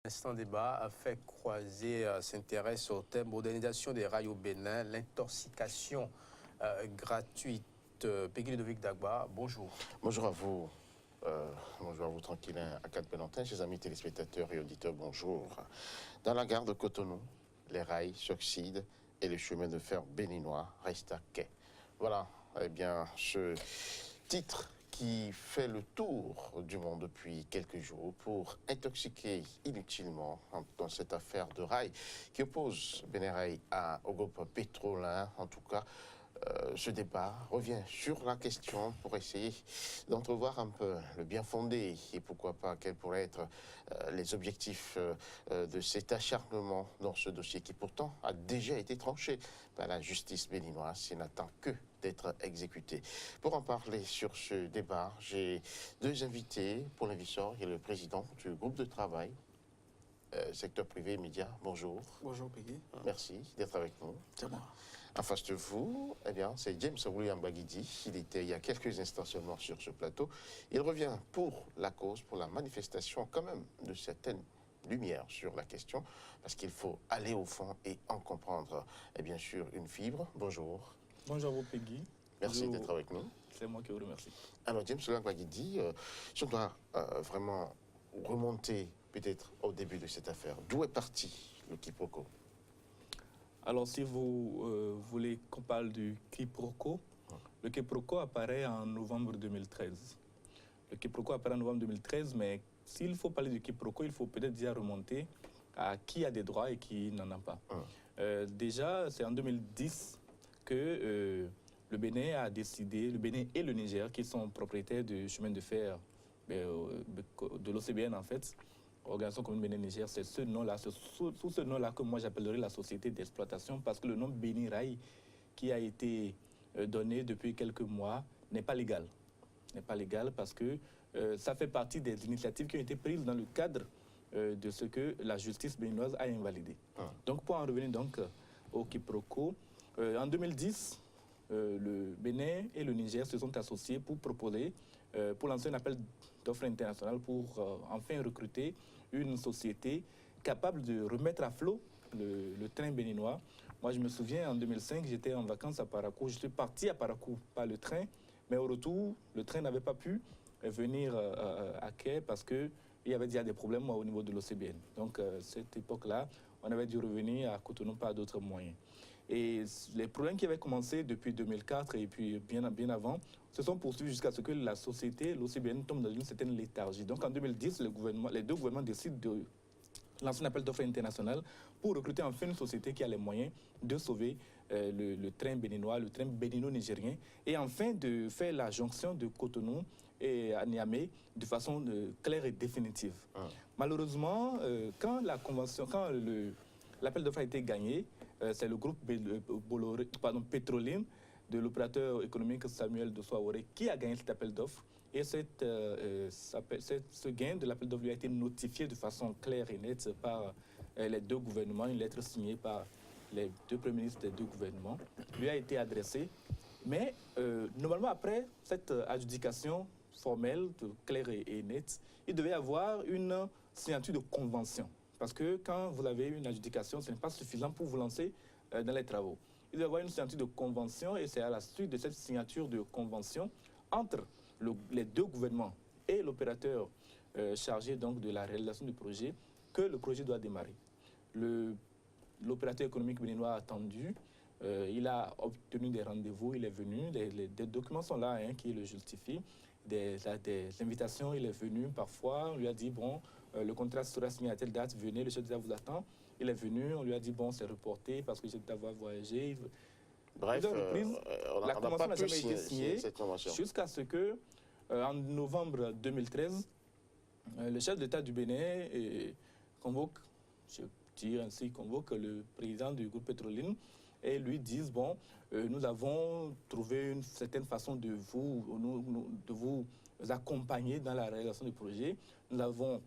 L'instant débat a fait s'intéresse au thème modernisation des rails au Bénin, l'intoxication gratuite. Peggy Ludovic Dagba, bonjour. Bonjour à vous. Bonjour à vous, tranquillin, à 4 Pénantin, chers amis téléspectateurs et auditeurs, bonjour. Dans la gare de Cotonou, les rails s'oxydent et le chemin de fer béninois reste à quai. Voilà, eh bien, ce titre qui fait le tour du monde depuis quelques jours pour intoxiquer inutilement dans cette affaire de rail qui oppose Bénin Rail au groupe Petrolin, en tout cas. Ce débat revient sur la question pour essayer d'entrevoir un peu le bien fondé et pourquoi pas quels pourraient être les objectifs de cet acharnement dans ce dossier qui pourtant a déjà été tranché par la justice béninoise et n'attend que d'être exécuté. Pour en parler sur ce débat, j'ai deux invités. Pour l'invisseur, il y a le président du groupe de travail secteur privé et médias. Bonjour. Bonjour Peggy. Merci d'être avec nous. C'est moi. En face de vous, eh bien, c'est James William Baguidi. Il était il y a quelques instants seulement sur ce plateau. Il revient pour la cause, pour la manifestation quand même de certaines lumières sur la question, parce qu'il faut aller au fond et en comprendre, et bien sûr, une fibre. Bonjour. Bonjour à vous Peggy. Merci d'être avec nous. C'est moi qui vous remercie. Alors James William Baguidi, si on doit vraiment remonter peut-être au début de cette affaire, d'où est parti le quiproquo? Alors, si vous voulez qu'on parle du quiproquo, le quiproquo apparaît en novembre 2013. Le quiproquo apparaît en novembre 2013, mais s'il faut parler du quiproquo, il faut peut-être déjà remonter à qui a des droits et qui n'en a pas. Déjà, c'est en 2010 que le Bénin a décidé, le Bénin et le Niger, qui sont propriétaires du chemin de fer de l'OCBN en fait, Organisation commune Bénin-Niger, c'est ce nom-là, sous ce nom-là que moi j'appellerais la société d'exploitation, parce que le nom Bénin Rail qui a été donné depuis quelques mois n'est pas légal. N'est pas légal parce que ça fait partie des initiatives qui ont été prises dans le cadre de ce que la justice béninoise a invalidé. Donc pour en revenir donc au quiproquo, en 2010, le Bénin et le Niger se sont associés pour proposer, pour lancer un appel d'offres internationales pour enfin recruter une société capable de remettre à flot le train béninois. Moi, je me souviens, en 2005, j'étais en vacances à Parakou. Je suis parti à Parakou par le train, mais au retour, le train n'avait pas pu venir à quai parce qu'il y avait déjà des problèmes au niveau de l'OCBN. Donc, cette époque-là, on avait dû revenir à Cotonou par d'autres moyens. Et les problèmes qui avaient commencé depuis 2004 et puis bien avant se sont poursuivis jusqu'à ce que la société, l'OCBN, tombe dans une certaine léthargie. Donc en 2010, les deux gouvernements décident de lancer un appel d'offres international pour recruter enfin une société qui a les moyens de sauver le train béninois, le train bénino-nigérien, et enfin de faire la jonction de Cotonou et à Niamey de façon claire et définitive. Malheureusement, quand l'appel d'offres a été gagné, c'est le groupe Petrolin de l'opérateur économique Samuel Dosso-Aworé qui a gagné cet appel d'offres. Et ce gain de l'appel d'offres lui a été notifié de façon claire et nette par les deux gouvernements, une lettre signée par les deux premiers ministres des deux gouvernements, lui a été adressée. Mais normalement, après cette adjudication formelle, claire et nette, il devait y avoir une signature de convention. Parce que quand vous avez une adjudication, ce n'est pas suffisant pour vous lancer dans les travaux. Il doit y avoir une signature de convention et c'est à la suite de cette signature de convention entre les deux gouvernements et l'opérateur chargé donc de la réalisation du projet que le projet doit démarrer. L'opérateur économique béninois a attendu, il a obtenu des rendez-vous, il est venu, des documents sont là qui le justifient. Des invitations, il est venu parfois, on lui a dit bon, le contrat sera signé à telle date, venez, le chef d'État vous attend. Il est venu, on lui a dit bon, c'est reporté parce que je dois voyager. Bref, la convention n'a jamais été signée jusqu'à jusqu'à ce que, en novembre 2013, le chef d'État du Bénin convoque, je dirais ainsi, convoque le président du groupe Petrolin et lui disent, bon, nous avons trouvé une certaine façon de vous accompagner dans la réalisation du projet. Nous avons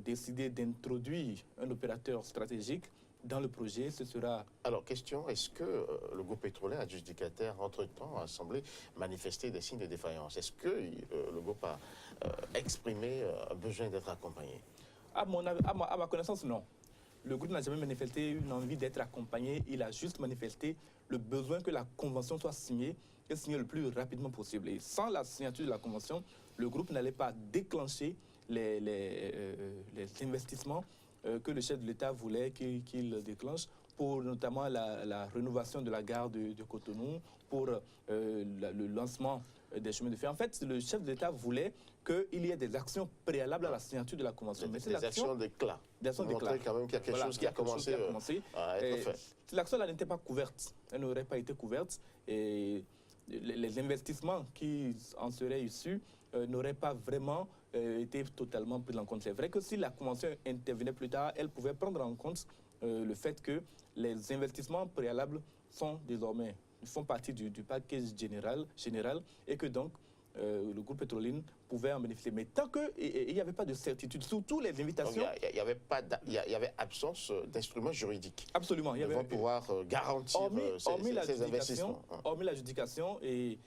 décidé d'introduire un opérateur stratégique dans le projet. Ce sera... Alors, question, est-ce que le groupe pétrolier adjudicataire, entre-temps, a semblé manifester des signes de défaillance? Est-ce que le groupe a exprimé un besoin d'être accompagné? À ma connaissance, non. Le groupe n'a jamais manifesté une envie d'être accompagné. Il a juste manifesté le besoin que la convention soit signée et signée le plus rapidement possible. Et sans la signature de la convention, le groupe n'allait pas déclencher les investissements que le chef de l'État voulait qu'il déclenche pour notamment la rénovation de la gare de Cotonou, pour le lancement des chemins de fer. En fait, le chef de l'État voulait qu'il y ait des actions préalables à la signature de la convention. Mais des actions d'éclat. Des actions d'éclat. Quand même qu'il y a quelque chose qui a commencé à être fait. L'action n'était pas couverte. Elle n'aurait pas été couverte. Et les investissements qui en seraient issus n'auraient pas vraiment été totalement pris en compte. C'est vrai que si la convention intervenait plus tard, elle pouvait prendre en compte le fait que les investissements préalables sont désormais, font partie du package général et que donc le groupe Petroline pouvait en bénéficier. Mais tant qu'il n'y avait pas de certitude, surtout les invitations... Il y avait absence d'instruments juridiques. Absolument. Ils vont pouvoir garantir ces investissements. Hormis l'adjudication et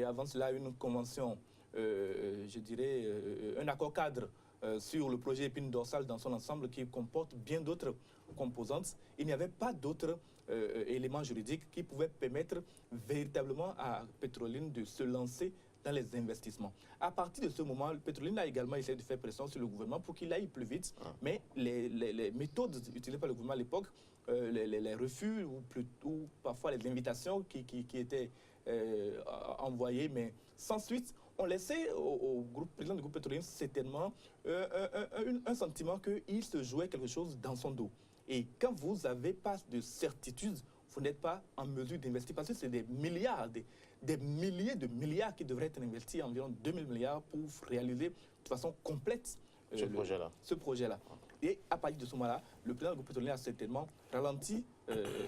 avant cela une convention, je dirais, un accord cadre sur le projet épine dorsale dans son ensemble qui comporte bien d'autres composantes. Il n'y avait pas d'autres éléments juridiques qui pouvaient permettre véritablement à Petroline de se lancer dans les investissements. À partir de ce moment, Petroline a également essayé de faire pression sur le gouvernement pour qu'il aille plus vite, mais les méthodes utilisées par le gouvernement à l'époque, les refus ou parfois les invitations qui étaient envoyées, mais sans suite, ont laissé au président du groupe Petroline certainement un sentiment qu'il se jouait quelque chose dans son dos. Et quand vous n'avez pas de certitude, vous n'êtes pas en mesure d'investir parce que c'est des milliards, des milliers de milliards qui devraient être investis, environ 2000 milliards pour réaliser de façon complète ce projet-là. Et à partir de ce moment-là, le président du groupe pétrolier a certainement ralenti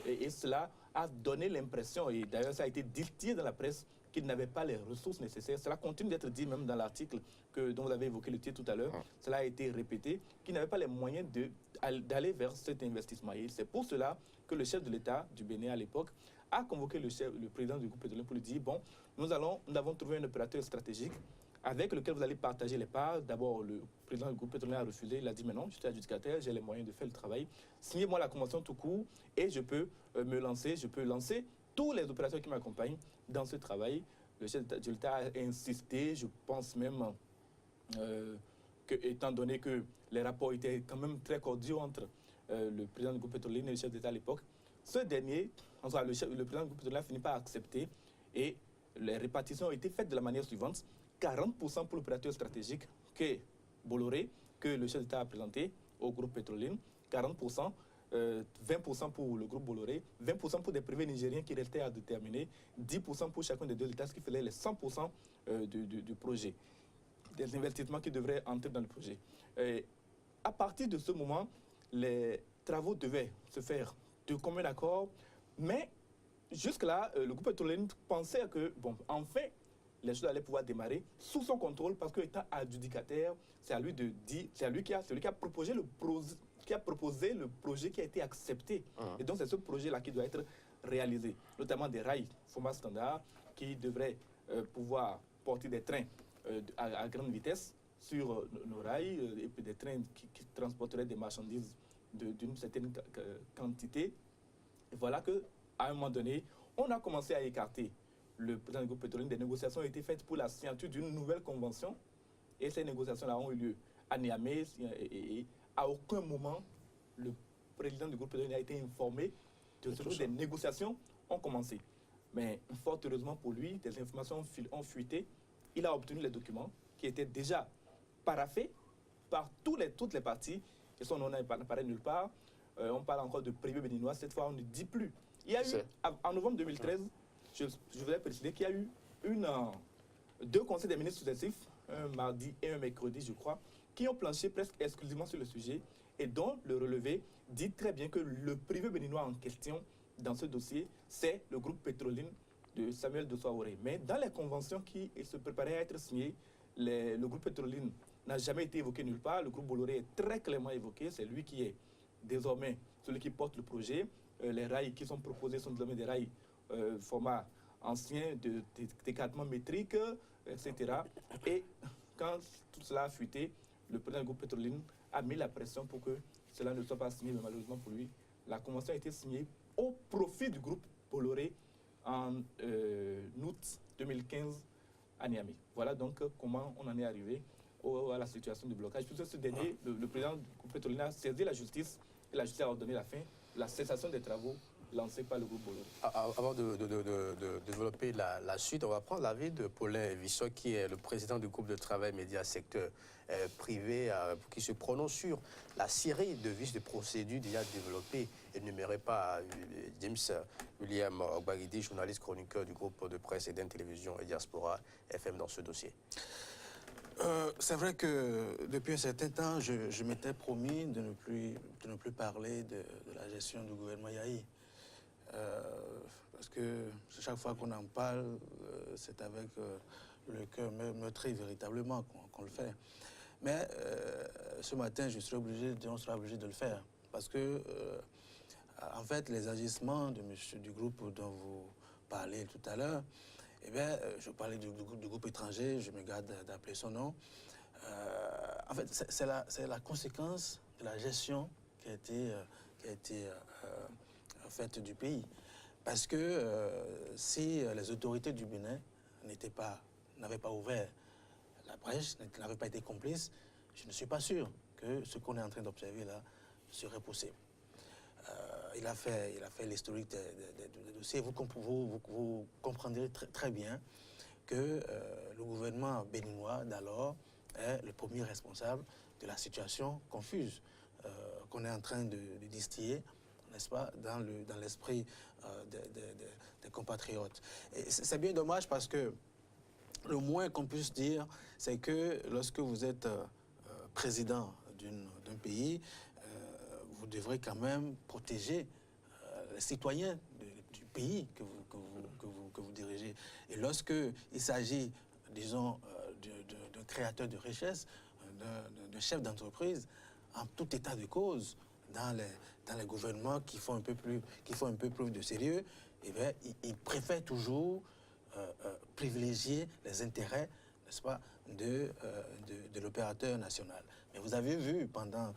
et cela a donné l'impression, et d'ailleurs ça a été dicté dans la presse, qu'il n'avait pas les ressources nécessaires. Cela continue d'être dit même dans l'article dont vous avez évoqué le titre tout à l'heure. Cela a été répété, qu'il n'avait pas les moyens d'aller vers cet investissement. Et c'est pour cela que le chef de l'État du Bénin à l'époque a convoqué le président du groupe pétrolier pour lui dire, bon, nous avons trouvé un opérateur stratégique avec lequel vous allez partager les parts. D'abord, le président du groupe pétrolier a refusé. Il a dit, mais non, je suis adjudicataire, j'ai les moyens de faire le travail. Signez-moi la convention tout court et je peux je peux lancer tous les opérateurs qui m'accompagnent dans ce travail. Le chef de l'État a insisté, je pense même que, étant donné que les rapports étaient quand même très cordiaux entre le président du groupe pétrolier et le chef d'État à l'époque, ce dernier, enfin, le président du groupe pétrolier a fini par accepter et les répartitions ont été faites de la manière suivante. 40% pour l'opérateur stratégique qui est Bolloré, que le chef d'État a présenté au groupe pétrolier, 40%. 20% pour le groupe Bolloré, 20% pour des privés nigériens qui restaient à déterminer, 10% pour chacun des deux États, ce qui faisait les 100% du projet, des investissements qui devraient entrer dans le projet. À partir de ce moment, les travaux devaient se faire de commun accord, mais jusque-là, le groupe pétrolier pensait que, bon, enfin, les choses allaient pouvoir démarrer sous son contrôle parce qu'étant adjudicataire, c'est à lui de dire, c'est lui qui a proposé le projet qui a été accepté. Et donc, c'est ce projet-là qui doit être réalisé, notamment des rails format standard qui devraient pouvoir porter des trains à grande vitesse sur nos rails et puis des trains qui transporteraient des marchandises d'une certaine quantité. Et voilà qu'à un moment donné, on a commencé à écarter le président du groupe pétrolier. Des négociations ont été faites pour la signature d'une nouvelle convention et ces négociations-là ont eu lieu à Niamey et à aucun moment, le président du groupe pétrolier n'a été informé de ce que des négociations ont commencé. Mais fort heureusement pour lui, des informations ont fuité. Il a obtenu les documents qui étaient déjà paraphés par toutes les parties et son nom n'apparaît nulle part. On parle encore de privé béninois. Cette fois, on ne dit plus. Il y a eu, en novembre 2013, je voudrais préciser qu'il y a eu deux conseils des ministres successifs, un mardi et un mercredi, je crois, qui ont planché presque exclusivement sur le sujet et dont le relevé dit très bien que le privé béninois en question dans ce dossier, c'est le groupe pétrolier de Samuel Dosso-Aoré. Mais dans les conventions qui se préparaient à être signées, le groupe pétrolier n'a jamais été évoqué nulle part. Le groupe Bolloré est très clairement évoqué. C'est lui qui est désormais celui qui porte le projet. Les rails qui sont proposés sont désormais des rails format ancien, d'écartement métrique, etc. Et quand tout cela a fuité, le président du groupe pétrolier a mis la pression pour que cela ne soit pas signé, mais malheureusement pour lui, la convention a été signée au profit du groupe Bolloré en août 2015 à Niamey. Voilà donc comment on en est arrivé à la situation de blocage. Puisque ce dernier, le président du groupe pétrolier a saisi la justice et la justice a ordonné la fin, la cessation des travaux lancés par le groupe Bolloré. Avant de développer la suite, on va prendre l'avis de Paulin Vissot, qui est le président du groupe de travail média secteur privé, qui se prononce sur la série de vices de procédure déjà développées, énumérées par James William Ogbaridi, journaliste chroniqueur du groupe de presse et télévision et Diaspora FM dans ce dossier. C'est vrai que depuis un certain temps, je m'étais promis de ne plus parler de la gestion du gouvernement Yahi. Parce que chaque fois qu'on en parle, c'est avec le cœur meurtri véritablement qu'on le fait. Mais ce matin, on sera obligé de le faire. Parce que, en fait, les agissements du groupe dont vous parlez tout à l'heure, eh bien, je parlais du groupe étranger, je me garde d'appeler son nom. En fait, c'est la conséquence de la gestion qui a été faite du pays. Parce que si les autorités du Bénin n'avaient pas ouvert la brèche, n'avaient pas été complices, je ne suis pas sûr que ce qu'on est en train d'observer là serait possible. Il a fait l'historique des dossiers. Vous comprendrez très bien que le gouvernement béninois d'alors est le premier responsable de la situation confuse qu'on est en train de distiller, n'est-ce pas, dans l'esprit des compatriotes. Et c'est bien dommage parce que le moins qu'on puisse dire, c'est que lorsque vous êtes président d'un pays, vous devrez quand même protéger les citoyens du pays que vous dirigez. Et lorsque il s'agit, disons, d'un créateur de richesse, d'un chef d'entreprise, en tout état de cause, dans les gouvernements qui font un peu plus de sérieux, eh bien, ils préfèrent toujours privilégier les intérêts, n'est-ce pas, de l'opérateur national. Mais vous avez vu pendant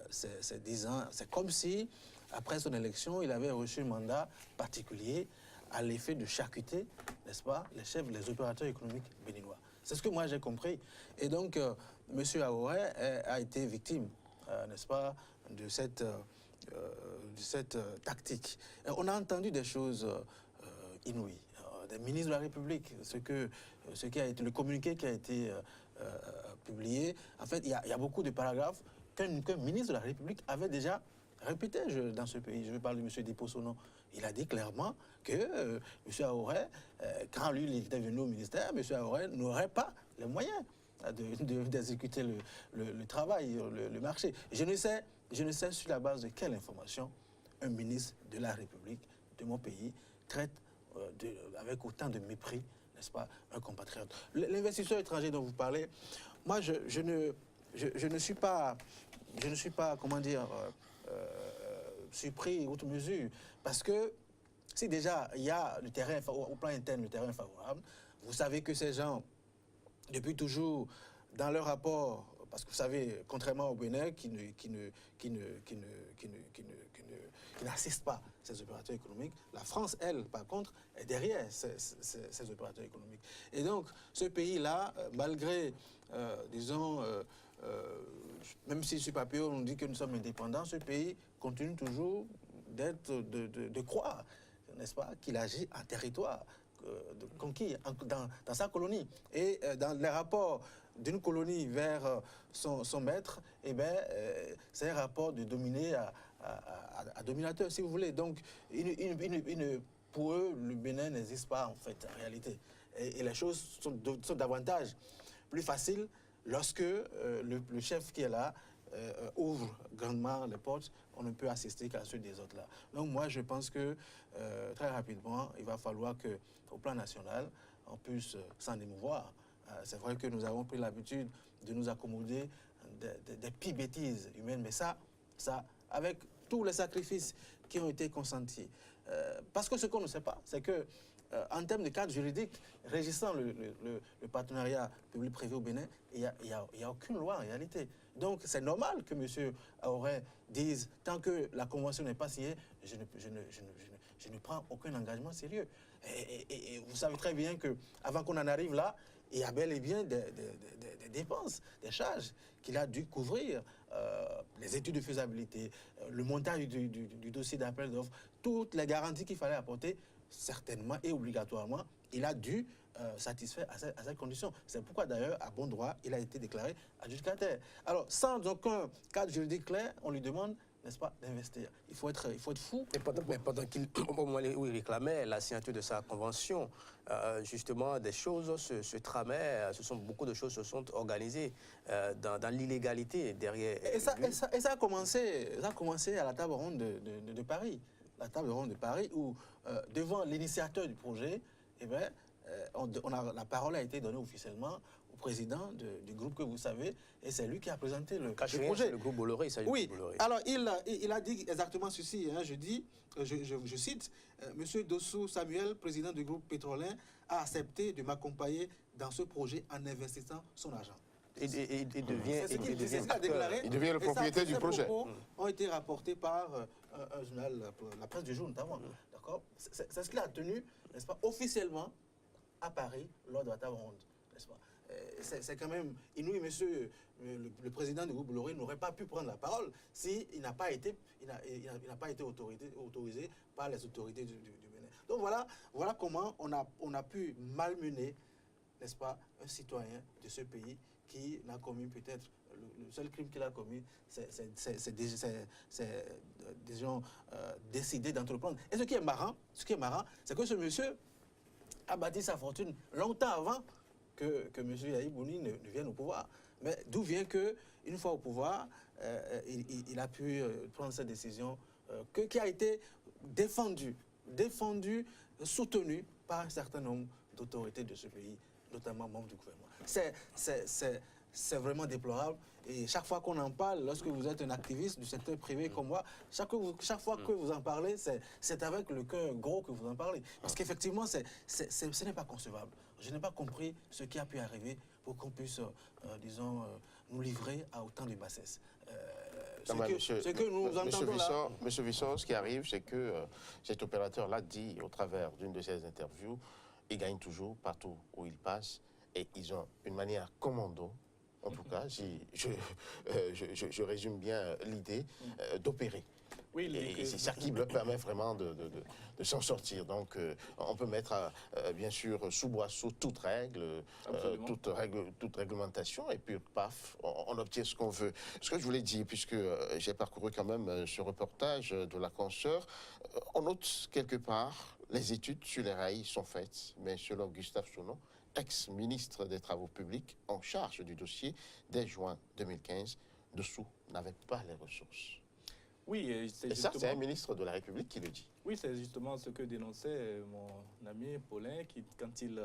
ces 10 ans, c'est comme si, après son élection, il avait reçu un mandat particulier à l'effet de charcuter, n'est-ce pas, les opérateurs économiques béninois. C'est ce que moi j'ai compris. Et donc, M. Aouret a été victime, n'est-ce pas, de cette tactique. Et on a entendu des choses inouïes. Des ministres de la République, le communiqué qui a été publié, en fait, il y a beaucoup de paragraphes qu'un ministre de la République avait déjà répété dans ce pays. Je vais parler de M. Deposono. Il a dit clairement que M. Aouret, quand lui il était venu au ministère, M. Aouret n'aurait pas les moyens d'exécuter le travail, le marché. Je ne sais sur la base de quelle information un ministre de la République de mon pays traite avec autant de mépris, n'est-ce pas, un compatriote. L'investisseur étranger dont vous parlez, moi je ne suis pas, comment dire, surpris outre mesure, parce que si déjà il y a le terrain, au plan interne, le terrain favorable, vous savez que ces gens, depuis toujours, dans leur rapport, parce que vous savez, contrairement au Bénin, qui n'assiste pas ces opérateurs économiques, la France, elle, par contre, est derrière ces opérateurs économiques. Et donc, ce pays-là, malgré, disons, même si sur papier, on dit que nous sommes indépendants, ce pays continue toujours de croire, n'est-ce pas, qu'il agit en territoire conquis dans sa colonie. Et dans les rapports d'une colonie vers son maître, eh bien, c'est un rapport de dominé à dominateur, si vous voulez. Donc, pour eux, le Bénin n'existe pas, en fait, en réalité. Et les choses sont davantage plus faciles lorsque le chef qui est là ouvre grandement les portes. On ne peut assister qu'à ceux des autres là. Donc moi, je pense que très rapidement, il va falloir qu'au plan national, on puisse s'en émouvoir. C'est vrai que nous avons pris l'habitude de nous accommoder des pires bêtises humaines, mais ça, avec tous les sacrifices qui ont été consentis. Parce que ce qu'on ne sait pas, c'est que en termes de cadre juridique régissant le partenariat public-privé au Bénin, il n'y a aucune loi en réalité. Donc c'est normal que M. Auré dise, tant que la convention n'est pas signée, je ne prends aucun engagement sérieux. Et vous savez très bien qu'avant qu'on en arrive là, il y a bel et bien des dépenses, des charges qu'il a dû couvrir, les études de faisabilité, le montage du dossier d'appel d'offres, toutes les garanties qu'il fallait apporter, certainement et obligatoirement, il a dû satisfaire à cette condition. C'est pourquoi d'ailleurs, à bon droit, il a été déclaré adjudicataire. Alors, sans aucun cadre juridique clair, on lui demande, n'est-ce pas, d'investir. Il faut être fou. Mais pendant qu'il au moment où il réclamait la signature de sa convention, justement, des choses se tramaient, beaucoup de choses se sont organisées dans l'illégalité derrière. Et ça a commencé à la table ronde de Paris. La table ronde de Paris où, devant l'initiateur du projet, eh bien, la parole a été donnée officiellement au président du groupe que vous savez, et c'est lui qui a présenté le projet. Le groupe Bolloré, ça. Oui, alors il a dit exactement ceci, hein, je cite, Monsieur Dossou Samuel, président du groupe pétrolin, a accepté de m'accompagner dans ce projet en investissant son argent. Il devient le propriétaire du projet. Ces propos ont été rapportés par un journal, la presse du jour notamment. D'accord. C'est ce qu'il a tenu, n'est-ce pas, officiellement à Paris lors de la table ronde, n'est-ce pas. C'est quand même inouï, monsieur le président du groupe Bolloré n'aurait pas pu prendre la parole s'il n'a pas été, autorisé par les autorités du Bénin. Donc voilà comment on a pu malmener, n'est-ce pas, un citoyen de ce pays qui n'a commis peut-être, le seul crime qu'il a commis, c'est des gens décidés d'entreprendre. Et ce qui est marrant, c'est que ce monsieur a bâti sa fortune longtemps avant que M. Yahya Bouni ne vienne au pouvoir. Mais d'où vient qu'une fois au pouvoir, il a pu prendre cette décision qui a été défendue, soutenue par un certain nombre d'autorités de ce pays, notamment membres du gouvernement. C'est vraiment déplorable. Et chaque fois qu'on en parle, lorsque vous êtes un activiste du secteur privé comme moi, chaque fois que vous en parlez, c'est avec le cœur gros que vous en parlez. Parce qu'effectivement, ce n'est pas concevable. Je n'ai pas compris ce qui a pu arriver pour qu'on puisse, disons, nous livrer à autant de bassesse. Ce que nous entendons là... Monsieur Vissot, ce qui arrive, c'est que cet opérateur l'a dit au travers d'une de ses interviews, il gagne toujours partout où il passe et ils ont une manière commando, en tout cas, si je résume bien l'idée, d'opérer. Oui, et c'est ça qui leur permet vraiment de s'en sortir. Donc, on peut mettre, bien sûr, sous boisseau toute règle, toute réglementation, et puis, paf, on obtient ce qu'on veut. Ce que je voulais dire, puisque j'ai parcouru quand même ce reportage de la consoeur, on note quelque part, les études sur les rails sont faites, mais selon Gustave Sonon, ex-ministre des Travaux publics en charge du dossier, dès juin 2015, Dossou n'avait pas les ressources. Oui, et ça, c'est un ministre de la République qui le dit. Oui, c'est justement ce que dénonçait mon ami Paulin, quand il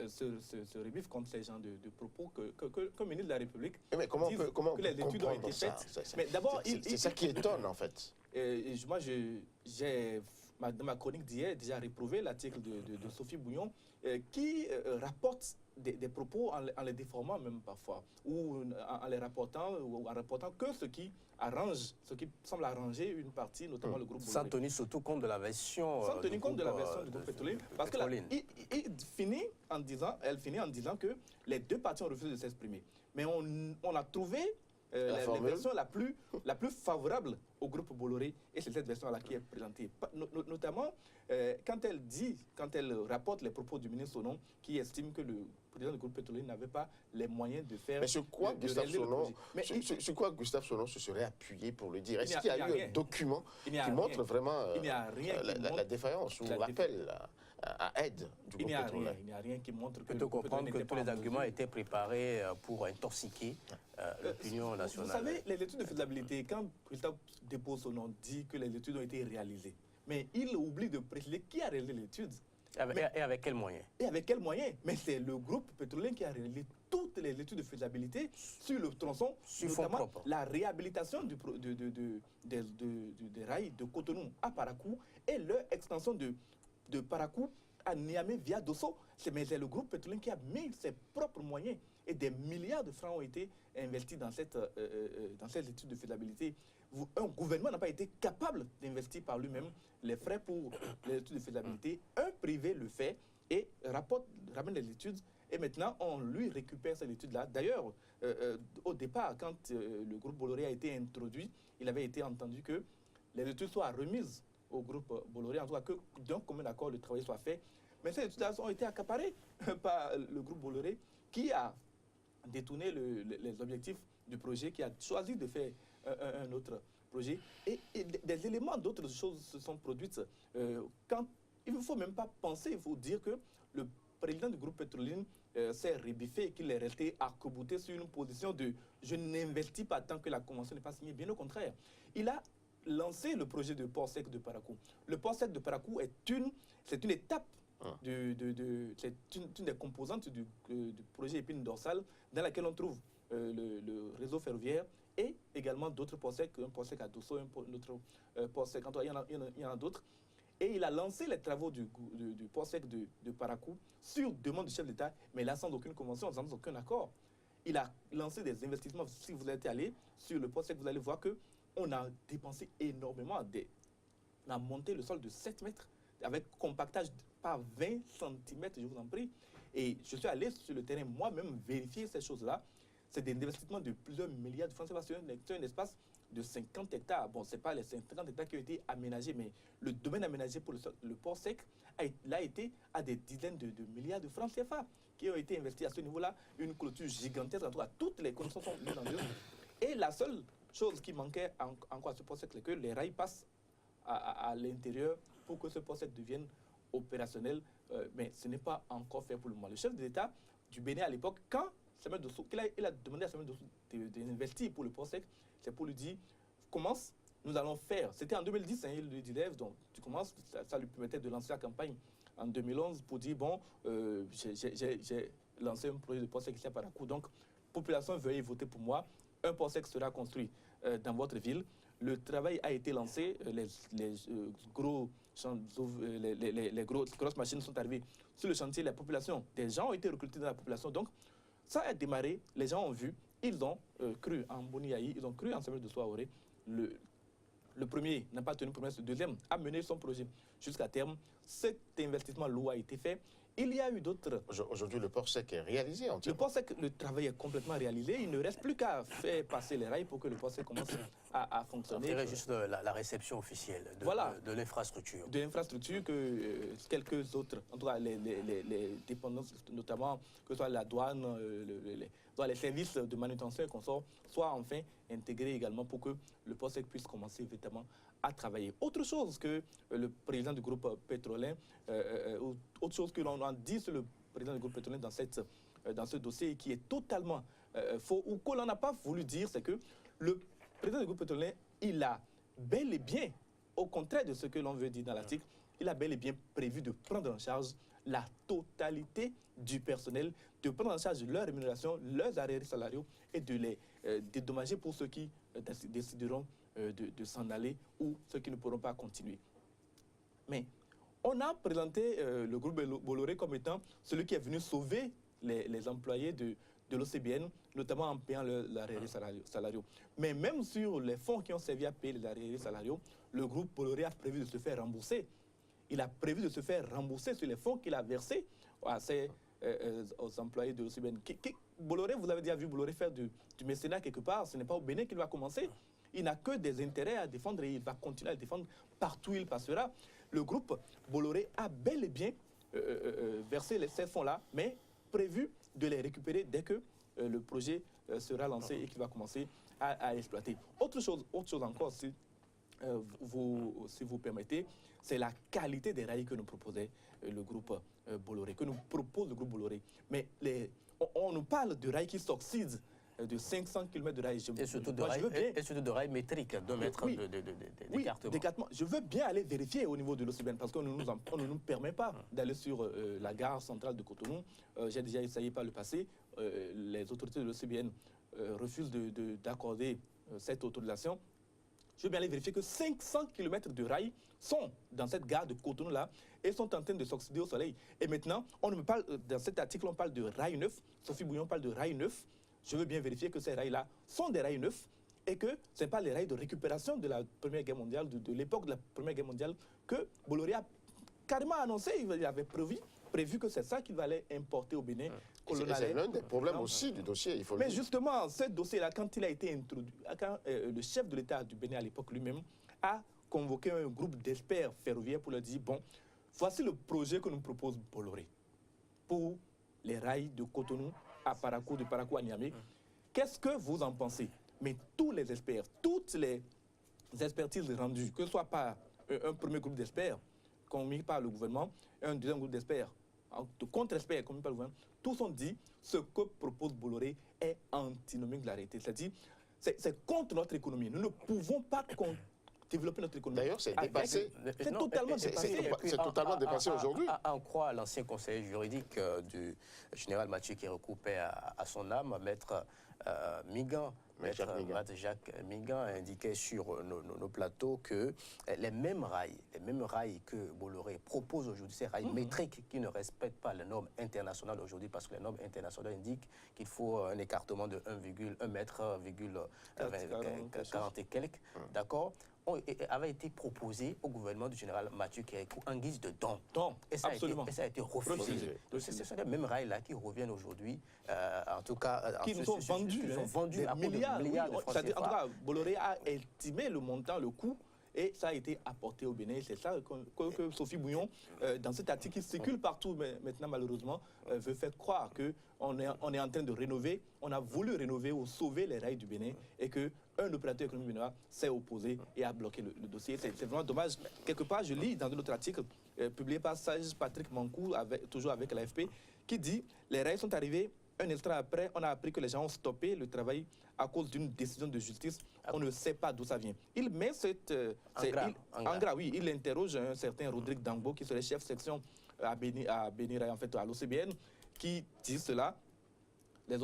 se rebiffe contre ces gens de propos que ministre de la République comment que les études ont été faites. Mais d'abord, c'est ça qui étonne, en fait. Moi, j'ai, dans ma chronique d'hier, déjà réprouvé l'article de Sophie Bouillon qui rapporte des propos en les déformant même parfois, ou en les rapportant, ou en rapportant que ce qui semble arranger une partie, notamment le groupe Bolloré. Sans tenir surtout compte de la version sans tenir compte de la version du groupe pétrolier. Parce que là, elle finit en disant que les deux parties ont refusé de s'exprimer. Mais on a trouvé la version la plus favorable au groupe Bolloré, et c'est cette version-là qui est présentée. Notamment quand elle rapporte les propos du ministre Sonon, qui estime que le président du groupe pétrolier n'avait pas les moyens de faire. Mais sur quoi Gustave Sonon se serait appuyé pour le dire? Est-ce qu'il y a eu un document qui montre vraiment la défaillance ou l'appel à aide du groupe pétrolier? Il n'y a rien qui montre que... Peut-on comprendre que tous les arguments étaient préparés pour intoxiquer l'opinion nationale? Vous savez, les études de faisabilité, quand Gustave dépose son nom, dit que les études ont été réalisées, mais il oublie de préciser qui a réalisé l'étude. Et avec quels moyens? Et avec quels moyens? Mais c'est le groupe pétrolier qui a réalisé toutes les études de faisabilité sur le tronçon, notamment la réhabilitation des rails de Cotonou à Parakou et leur extension de Parakou à Niamey via Dosso. Mais c'est le groupe pétrolier qui a mis ses propres moyens. et des milliards de francs ont été investis dans cette étude de faisabilité. Un gouvernement n'a pas été capable d'investir par lui-même les frais pour l'étude de faisabilité. Un privé le fait et ramène les études. Et maintenant, on lui récupère cette étude-là. D'ailleurs, au départ, quand le groupe Bolloré a été introduit, il avait été entendu que les études soient remises au groupe Bolloré, en tout cas que d'un commun accord, le travail soit fait. Mais ces études-là ont été accaparées par le groupe Bolloré, qui a détourné les objectifs du projet, qui a choisi de faire un autre projet. Et des éléments d'autres choses se sont produites. Il ne faut même pas penser, il faut dire que le président du groupe Petroline s'est rebiffé et qu'il est resté arc-bouté sur une position de « je n'investis pas tant que la convention n'est pas signée ». Bien au contraire, il a lancé le projet de port sec de Parakou. Le port sec de Parakou c'est une étape, c'est une des composantes du projet épine dorsale dans laquelle on trouve le réseau ferroviaire et également d'autres ports secs, un port sec à Dosso, un autre port sec, il y en a d'autres. Et il a lancé les travaux du port sec de Parakou sur demande du chef d'État, mais là sans aucune convention, sans aucun accord. Il a lancé des investissements. Si vous êtes allé sur le port sec, vous allez voir qu'on a dépensé énormément. On a monté le sol de 7 mètres avec compactage par 20 cm, je vous en prie. Et je suis allé sur le terrain moi-même vérifier ces choses-là. C'est des investissements de plusieurs milliards de francs. C'est un espace de 50 hectares. Bon, ce n'est pas les 50 hectares qui ont été aménagés, mais le domaine aménagé pour le port sec a été à des dizaines de milliards de francs CFA qui ont été investis à ce niveau-là. Une clôture gigantesque, en tout cas, toutes les conditions sont mises en œuvre. Et la seule chose qui manquait encore à ce port sec, c'est que les rails passent à l'intérieur pour que ce port sec devienne opérationnel. Mais ce n'est pas encore fait pour le moment. Le chef de l'État du Bénin à l'époque, quand il a demandé à Samuel Dossou d'investir pour le port sec, c'est pour lui dire, commence, nous allons faire. C'était en 2010, hein, il lui disait, donc tu commences, ça lui permettait de lancer la campagne en 2011 pour dire, bon, j'ai lancé un projet de port sec ici à Parakou, donc population, veuillez voter pour moi, un port sec sera construit dans votre ville. Le travail a été lancé, les grosses machines sont arrivées sur le chantier, la population, des gens ont été recrutés dans la population, donc ça a démarré, les gens ont vu, ils ont cru en Boni Yayi, ils ont cru en Samuel Dossou Ahoré. Le premier n'a pas tenu promesse, le deuxième a mené son projet jusqu'à terme. Cet investissement lourd a été fait. Il y a eu d'autres. Aujourd'hui, le port sec est réalisé entièrement. Le port sec, le travail est complètement réalisé. Il ne reste plus qu'à faire passer les rails pour que le port sec commence à fonctionner. Il faudrait juste la réception officielle de l'infrastructure. De l'infrastructure que quelques autres, en tout cas les dépendances, notamment que ce soit la douane, les services de manutention et consorts, soient enfin intégrés également pour que le port sec puisse commencer véritablement à travailler. Autre chose que le président du groupe pétrolien, autre chose que l'on a dit sur le président du groupe pétrolien dans ce dossier qui est totalement faux, ou que l'on n'a pas voulu dire, c'est que le président du groupe pétrolien, il a bel et bien, au contraire de ce que l'on veut dire dans l'article, il a bel et bien prévu de prendre en charge la totalité du personnel, de prendre en charge leur rémunération, leurs arriérés salariaux et de les dédommager pour ceux qui décideront de s'en aller ou ceux qui ne pourront pas continuer. Mais on a présenté le groupe Bolloré comme étant celui qui est venu sauver les employés de l'OCBN, notamment en payant leurs arriérés salariaux. Mais même sur les fonds qui ont servi à payer les arriérés salariaux, le groupe Bolloré a prévu de se faire rembourser. Il a prévu de se faire rembourser sur les fonds qu'il a versés aux employés de l'OCBN. Bolloré, vous avez déjà vu Bolloré faire du mécénat quelque part, ce n'est pas au Bénin qu'il va commencer. Il n'a que des intérêts à défendre et il va continuer à le défendre partout où il passera. Le groupe Bolloré a bel et bien versé ces fonds-là, mais prévu de les récupérer dès que le projet sera lancé et qu'il va commencer à exploiter. Autre chose encore, si vous permettez, c'est la qualité des rails que nous proposait le groupe Bolloré, que nous propose le groupe Bolloré. Mais on nous parle de rails qui s'oxydent, de 500 km de rails. Et surtout de rails métriques, 2 mètres d'écartement. Je veux bien aller vérifier au niveau de l'OCBN parce qu'on ne nous permet pas d'aller sur la gare centrale de Cotonou. J'ai déjà essayé par le passé. Les autorités de l'OCBN refusent d'accorder cette autorisation. je vais bien aller vérifier que 500 km de rails sont dans cette gare de Cotonou-là et sont en train de s'oxyder au soleil. Et maintenant, on ne me parle, dans cet article, on parle de rails neufs. Sophie Bouillon parle de rails neufs. Je veux bien vérifier que ces rails-là sont des rails neufs et que ce n'est pas les rails de récupération de la Première Guerre mondiale, de l'époque de la Première Guerre mondiale, que Bolloré a carrément annoncé, il avait prévu que c'est ça qu'il allait importer au Bénin. C'est l'un des problèmes aussi du dossier, il faut le Mais dire. justement, ce dossier-là, quand il a été introduit, quand le chef de l'État du Bénin à l'époque lui-même a convoqué un groupe d'experts ferroviaires pour leur dire, bon, voici le projet que nous propose Bolloré pour les rails de Cotonou à Parakou, de Parakou à Niamey. Qu'est-ce que vous en pensez? Mais tous les experts, toutes les expertises rendues, que ce soit par un premier groupe d'experts commis par le gouvernement, un deuxième groupe d'experts, de contre-experts commis par le gouvernement, tous ont dit ce que propose Bolloré est antinomique de la réalité. C'est-à-dire, c'est contre notre économie. Nous ne pouvons pas développer notre économie. D'ailleurs, c'est dépassé. C'est totalement dépassé. C'est totalement dépassé aujourd'hui. En croit l'ancien conseiller juridique du général Mathieu qui recoupait à son âme, Maître Migan. Maître Jacques Migan indiquait sur nos plateaux que les mêmes rails que Bolloré propose aujourd'hui, ces rails métriques qui ne respectent pas les normes internationales aujourd'hui, parce que les normes internationales indiquent qu'il faut un écartement de 1,1 mètre, 40 et quelques, d'accord, avait été proposé au gouvernement du général Mathieu Kérékou en guise de don. Et ça a été refusé. Ce sont les mêmes rails-là qui reviennent aujourd'hui, en tout cas... Qui nous sont vendus à milliards de francs CFA. En tout cas, Bolloré a estimé le montant, le coût, et ça a été apporté au Bénin. C'est ça que Sophie Bouillon, dans cet article qui circule partout, mais maintenant malheureusement, veut faire croire qu'on est en train de rénover, on a voulu rénover ou sauver les rails du Bénin et qu'un opérateur économique béninois s'est opposé et a bloqué le dossier. C'est vraiment dommage. Quelque part, je lis dans un autre article publié par Sage Patrick Mancou, toujours avec l'AFP, qui dit « Les rails sont arrivés. Un instant après, on a appris que les gens ont stoppé le travail à cause d'une décision de justice. On ne sait pas d'où ça vient. » Il met cette... oui. Il interroge un certain Rodrigue Dangbo, qui serait chef section à Bénirail, en fait, à l'OCBN, qui dit cela. Les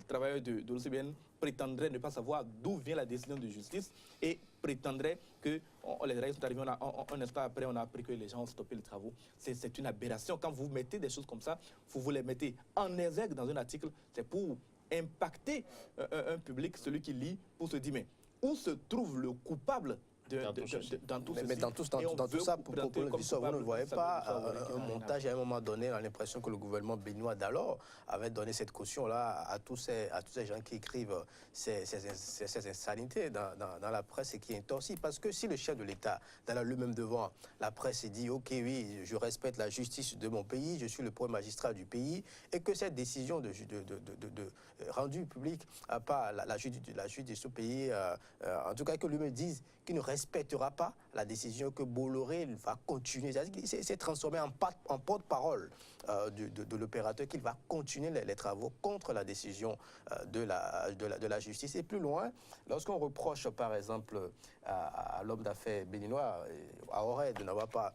travailleurs de l'OCBN prétendraient ne pas savoir d'où vient la décision de justice et prétendraient que les rails sont arrivés, un instant après, on a appris que les gens ont stoppé les travaux. C'est une aberration. Quand vous mettez des choses comme ça, vous les mettez en exergue dans un article, c'est pour impacter un public, celui qui lit, pour se dire, mais où se trouve le coupable dans tout ça, pour le Vissot, vous ne voyez pas un montage à un moment donné, on a l'impression que le gouvernement béninois d'alors avait donné cette caution-là à tous ces gens qui écrivent ces insanités dans la presse et qui intoxient. Parce que si le chef de l'État, dans lui-même devant la presse, dit « Ok, oui, je respecte la justice de mon pays, je suis le premier magistrat du pays », et que cette décision rendue publique par la justice de ce pays, en tout cas que lui-même dise qu'il ne respectera pas la décision que Bolloré va continuer. C'est transformé en porte-parole de l'opérateur qu'il va continuer les travaux contre la décision de la justice. Et plus loin, lorsqu'on reproche par exemple à l'homme d'affaires béninois, à Auré, de n'avoir pas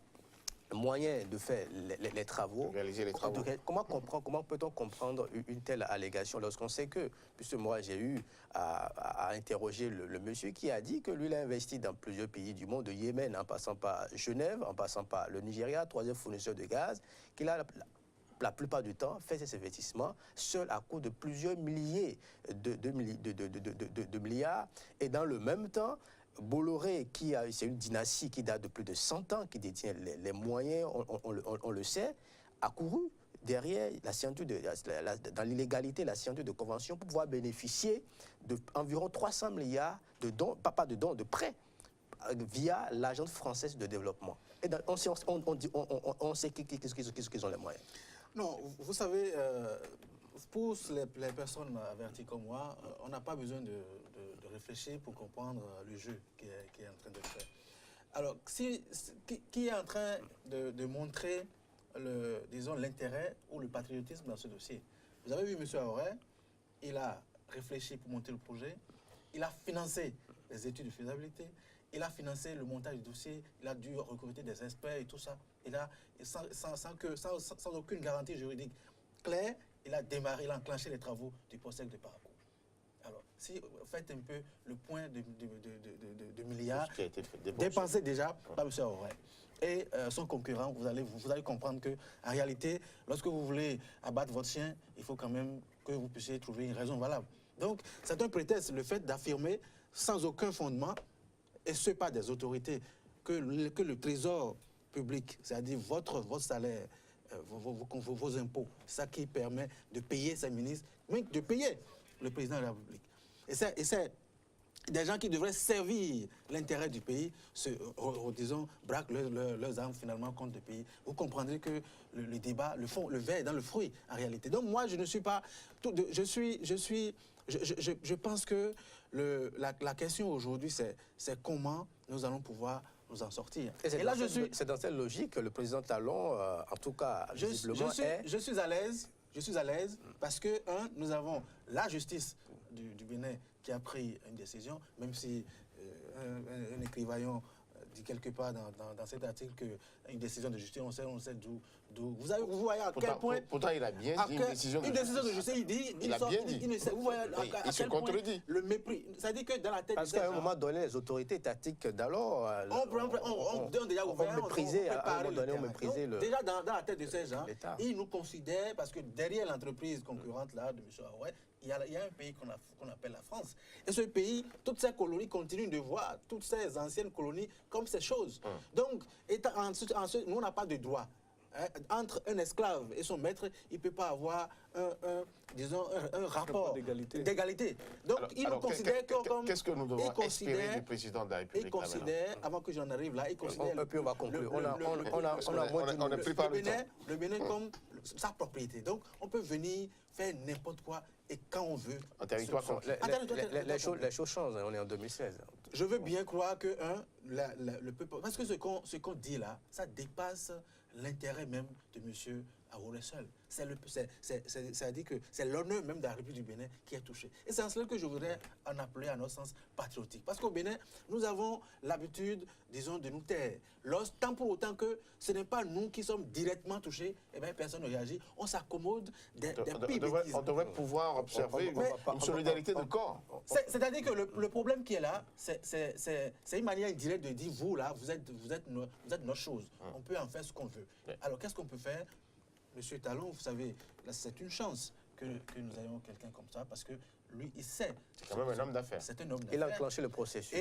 moyen de faire les travaux, réaliser les travaux. Comment peut-on comprendre une telle allégation lorsqu'on sait que, puisque moi j'ai eu à interroger le monsieur qui a dit que lui il a investi dans plusieurs pays du monde, de Yémen en passant par Genève, en passant par le Nigeria, troisième fournisseur de gaz, qu'il a la plupart du temps fait ces investissements seul à coût de plusieurs milliers de milliards, et dans le même temps, Bolloré, c'est une dynastie qui date de plus de 100 ans, qui détient les moyens, on le sait, a couru derrière la signature dans l'illégalité, la signature de convention pour pouvoir bénéficier d'environ 300 milliards de dons, pas de dons, de prêts, via l'Agence française de développement. Et on sait qu'ils ont les moyens. Non, vous savez, pour les personnes averties comme moi, on n'a pas besoin de réfléchir pour comprendre le jeu qui est en train de faire. Alors, qui est en train de montrer, disons, l'intérêt ou le patriotisme dans ce dossier? Vous avez vu M. Auré, il a réfléchi pour monter le projet, il a financé les études de faisabilité, il a financé le montage du dossier, il a dû recruter des experts et tout ça. Sans aucune garantie juridique claire, il a démarré, il a enclenché les travaux du POSEC de Parakou. Alors, si vous faites un peu le point de milliards Ce qui a été fait, dépensés déjà par M. Aouret et son concurrent, vous allez comprendre qu'en réalité, lorsque vous voulez abattre votre chien, il faut quand même que vous puissiez trouver une raison valable. Donc, c'est un prétexte, le fait d'affirmer sans aucun fondement, et ce pas des autorités, que le trésor public, c'est-à-dire votre salaire, vos impôts, ça qui permet de payer ces ministres, mais de payer le président de la République. Et c'est des gens qui devraient servir l'intérêt du pays, disons, braquent leurs armes finalement contre le pays. Vous comprendrez que le débat, le fond, le verre est dans le fruit en réalité. Donc moi, je ne suis pas... Je pense que la question aujourd'hui, c'est comment nous allons pouvoir nous en sortir. Et là, c'est dans cette logique que le président Talon, en tout cas, visiblement, je suis à l'aise. Je suis à l'aise parce que, nous avons la justice du Bénin qui a pris une décision, même si un écrivaillon dit quelque part dans cet article qu'une décision de justice, on sait d'où... Vous voyez à quel point... Pourtant, il a bien dit une décision de justice. Une décision de justice, il dit... Il a bien dit. Vous voyez à se quel point contredit. le mépris... C'est-à-dire que dans la tête parce de ces qu'à un gens, moment donné, les autorités étatiques d'alors... on déjà ouvert, méprisé, à un moment donné, on méprisait le... Déjà, dans la tête de ces gens, l'État. ils nous considèrent, parce que derrière l'entreprise concurrente là, de M. Aouret, il y a un pays qu'on appelle la France. Et ce pays, toutes ces colonies continuent de voir toutes ces anciennes colonies comme ces choses. Donc, ensuite, nous, on n'a pas de droit. Entre un esclave et son maître, il ne peut pas avoir un rapport d'égalité. Donc, il nous considère comme... Qu'est-ce que nous devons espérer du président de la République? Il considère, avant que j'en arrive là, il considère... On va conclure. Le Bénin comme sa propriété. Donc, on peut venir faire n'importe quoi et quand on veut. Un territoire comme... Les choses changent, on est en 2016. Je veux bien croire que, le peuple... Parce que ce qu'on dit là, ça dépasse l'intérêt même de M. Aouret seul. C'est-à-dire que c'est l'honneur même de la République du Bénin qui est touché. Et c'est en cela que je voudrais en appeler à notre sens patriotique. Parce qu'au Bénin, nous avons l'habitude, disons, de nous taire. Tant pour autant que ce n'est pas nous qui sommes directement touchés, eh bien, personne ne réagit. On s'accommode des pires bêtises. On devrait pouvoir observer une solidarité de corps. C'est-à-dire que le problème qui est là, c'est une manière indirecte de dire, vous là, vous êtes notre chose. On peut en faire ce qu'on veut. Alors, qu'est-ce qu'on peut faire? Monsieur Talon, vous savez, c'est une chance que nous ayons quelqu'un comme ça, parce que lui, il sait. C'est quand même un homme d'affaires. C'est un homme d'affaires. Il a enclenché le processus.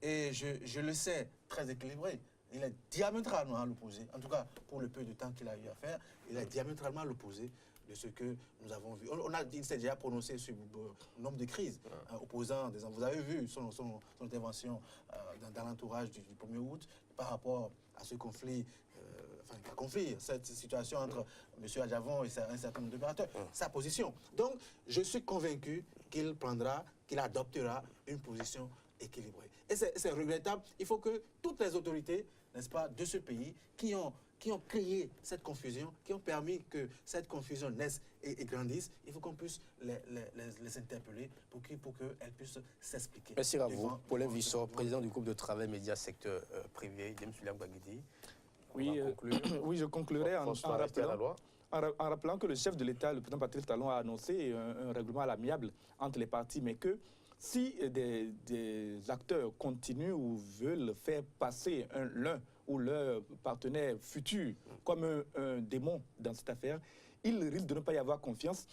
Et je le sais, très équilibré. Il est diamétralement à l'opposé. En tout cas, pour le peu de temps qu'il a eu à faire, il est diamétralement à l'opposé de ce que nous avons vu. Il s'est déjà prononcé sur le nombre de crises opposant des... Vous avez vu son intervention dans l'entourage du 1er août par rapport à ce conflit, cette situation entre M. Adjavon et un certain nombre d'opérateurs, sa position. Donc, je suis convaincu qu'il adoptera une position équilibrée. Et c'est regrettable. Il faut que toutes les autorités, n'est-ce pas, de ce pays, qui ont créé cette confusion, qui ont permis que cette confusion naisse et grandisse, il faut qu'on puisse les interpeller pour qu'elles puissent s'expliquer. Merci à vous. Paulin Vissot, président du groupe de travail média secteur privé, James William Guaguidi. Oui, oui, je conclurai en rappelant que le chef de l'État, le président Patrice Talon, a annoncé un règlement à l'amiable entre les parties, mais que si des acteurs continuent ou veulent faire passer l'un ou leur partenaire futur comme un démon dans cette affaire, il risque de ne pas y avoir confiance.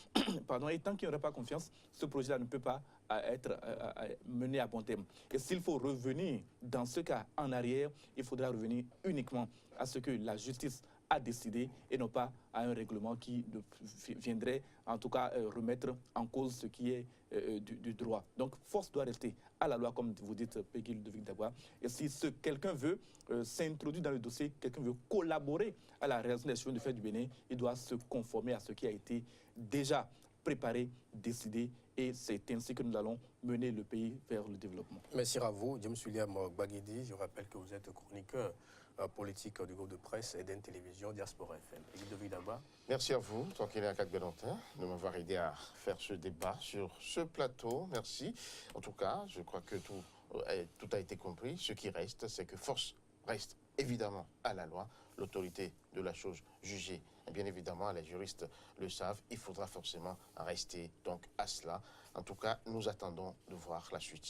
Pardon, et tant qu'il n'y aura pas confiance, ce projet-là ne peut pas être mené à bon terme. Et s'il faut revenir dans ce cas en arrière, il faudra revenir uniquement à ce que la justice a décidé et non pas à un règlement qui viendrait en tout cas remettre en cause ce qui est du droit. Donc force doit rester à la loi, comme vous dites, Peggy Ludovic Dagba. Et si quelqu'un veut s'introduire dans le dossier, quelqu'un veut collaborer à la réalisation des chemins de fer du Bénin, il doit se conformer à ce qui a été déjà préparé, décidé, et c'est ainsi que nous allons mener le pays vers le développement. Merci à vous, James William Guaguidi. Je rappelle que vous êtes chroniqueur politique du groupe de presse et d'une télévision Diaspora FM. Merci à vous, Tranquille à Belentin, de m'avoir aidé à faire ce débat sur ce plateau. Merci. En tout cas, je crois que tout a été compris. Ce qui reste, c'est que force reste évidemment à la loi. L'autorité de la chose jugée, et bien évidemment, les juristes le savent, il faudra forcément rester donc à cela. En tout cas, nous attendons de voir la suite.